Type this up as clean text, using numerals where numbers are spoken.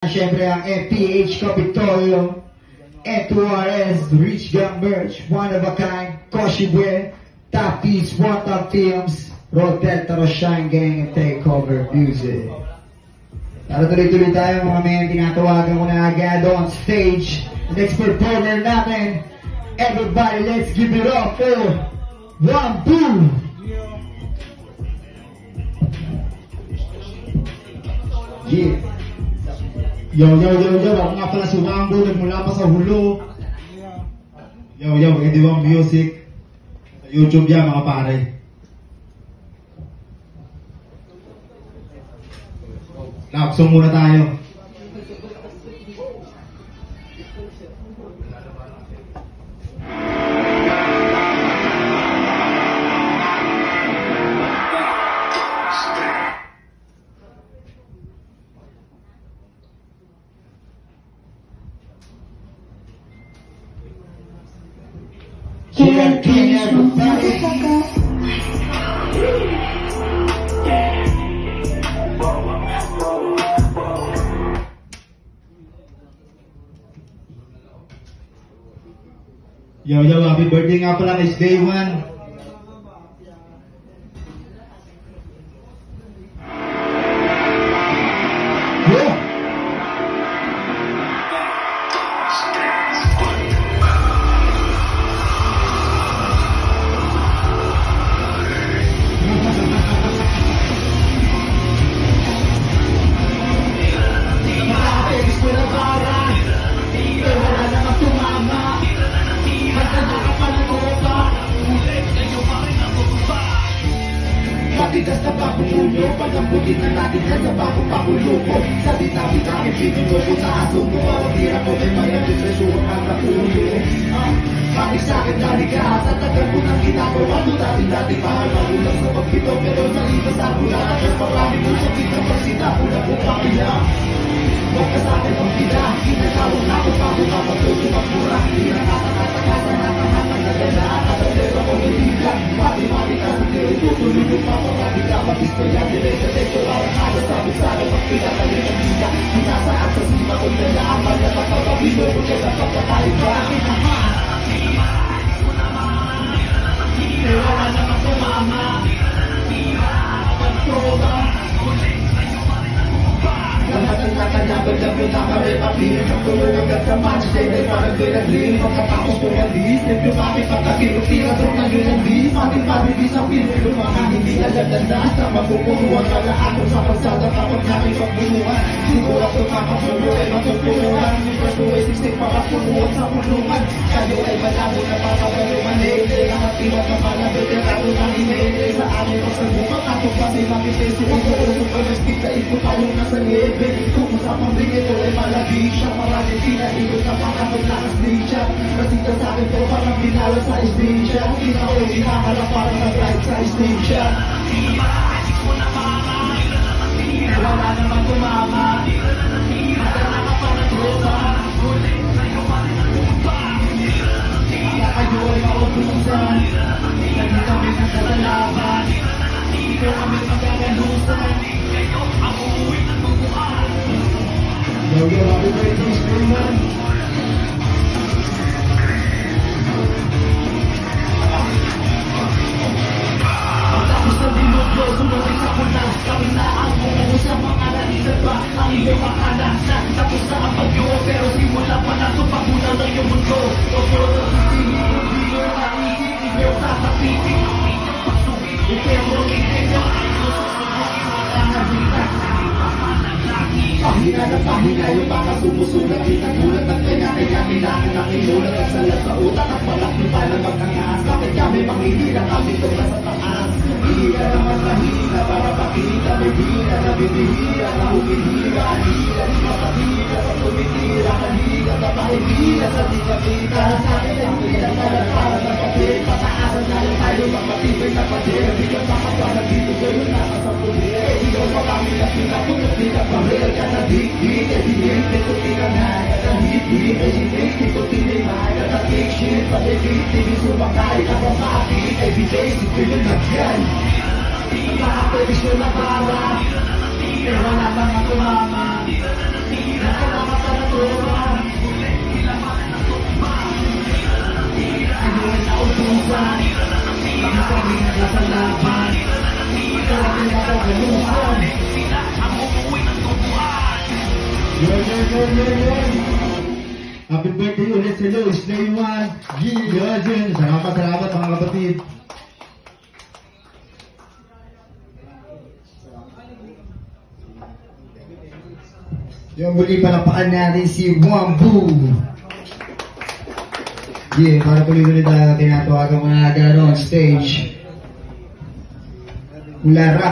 Siyempre ang FPH Capitolio, F2RS, Rich Gun Merch, One of a Kind, Koshibwe, Top Piece, One Top Films, Rotel, Shine Gang, and Takeover Music. Para tuloy-tuloy tayo mga men, tinatawagan ko na agad on stage. The next performer natin, everybody let's give it up for One Boo! Yeah. Yo, ako nga pala si Wambo, nagmula pa sa Hulo. Yo, Ediwang Music. Sa YouTube yan mga pare. Love song muna tayo. Can't be everybody. Yo, happy birthday nga pala kay Day One. Matigas na papulo, pagkamputin na natin ka sa papulo ko. Sa ditabi namin, pinilo ko sa aso mo. Ang tira ko may mayagdesresuhan ang napulo. Bakit sa'kin dali ka, sa tagal ko nang ginagawa mo. Dati mahal magulang sa pagpito, pero nalipas sa pula. At marami mo sa pinapag sinapula ko pakila. Huwag ka sa'kin ang pila, kinatawag na ako pa kung kapagod yung magpura. Hindi na kasa-kasa-kasa na kamatang na ganda. At ang lero ko hindi lang, mati-mati ka sa tiro. Tutuloy yung papapati ka, mag-istorya, dire-diretso, parang halos sabi-sabi, pagpinatali ng biga. Sinasaan sa sima ko na naamal na pagpapabilo ko kaya napagkatayo ba? Pero wala naman tumama. Pagproba. Lahat ng nakanyaban na pinakarit at linis ang tulong agad sa match day ay parang pinaglim. Pagkatapos ko ang list, yung bakit pagkakilog tinatrong na yun ang list. Mating di sa pinulo mga hindi naladanda. Sa magpupuruan ka na ako sa pagsada kapag namin pagbuluhan. Siguro ako makapulo ay matutulungan. Yung preso ay siksik para punuan sa pulungan. Kayo ay malabo na papagaluman. Lahat iwas na pala veterano ng inete. Sa amin ang sagupat ako kasi makipesi. Ang tuulong ko restik na ito tayong nasa liit. Kung usapang rin ito ay malagi siya. Maraming pinahilot na pakatong lakas din siya. Nasita sa akin ko parang binala sa stage siya. Ikaw ay hinaharap parang nag-ride sa stage siya. Wala naman tumama. Maganda ka pa na tropa. Kayo ay maubusan. Hindi kami nagkatalaban. Ito kami magkakalusan. Kayo ang uuwi ng bubuhan. Yo, happy birthday, Springman. Tapos na binudyo, sumunod sa kuna. Kami na ang umuho sa mga nalisan pa. Ang iyong akala na tapos na ang bagyo. Pero simula pa na ito pagulang ng iyong mundo. Pero hindi nyo naisip, nyo tatapitin. Pero hindi nyo pahina na pahina yung mga sumusulat. Itagulat at kanya kailangan ng inulat. At salat sa utak at malaki para magkangas. Bakit kami manghihila kami ito na sa taas? Hila naman na hila para pakita. May hila na binihila na humihila. Hila di mapahila sa tumitira. Hila na mahihila sa di kapita. Sa akin ang hila para na papel. Pataasan na lang tayo magpatibay na pader. Di ka makapala dito ko yung nasa sa pulir. Ikaw pa kami na pinapunod. Di ka pamil ka na hit-hit. Hit-hit ko tinanay. Hit-hit hit ko tinimay. Natatik shit. Patigit. Hindi sumakay. Kapag maakit. Everyday. Ito yung nagyan. Mga pwede siya na para. Pero wala bang ako mama. Happy birthday ulit sa Luis, Slay One, Yun. Salamat mga kapatid. Yung muli palapakan natin si Wambu. Para tuloy-tuloy tayo, tinatawagan mo na natin on stage. Mula rap.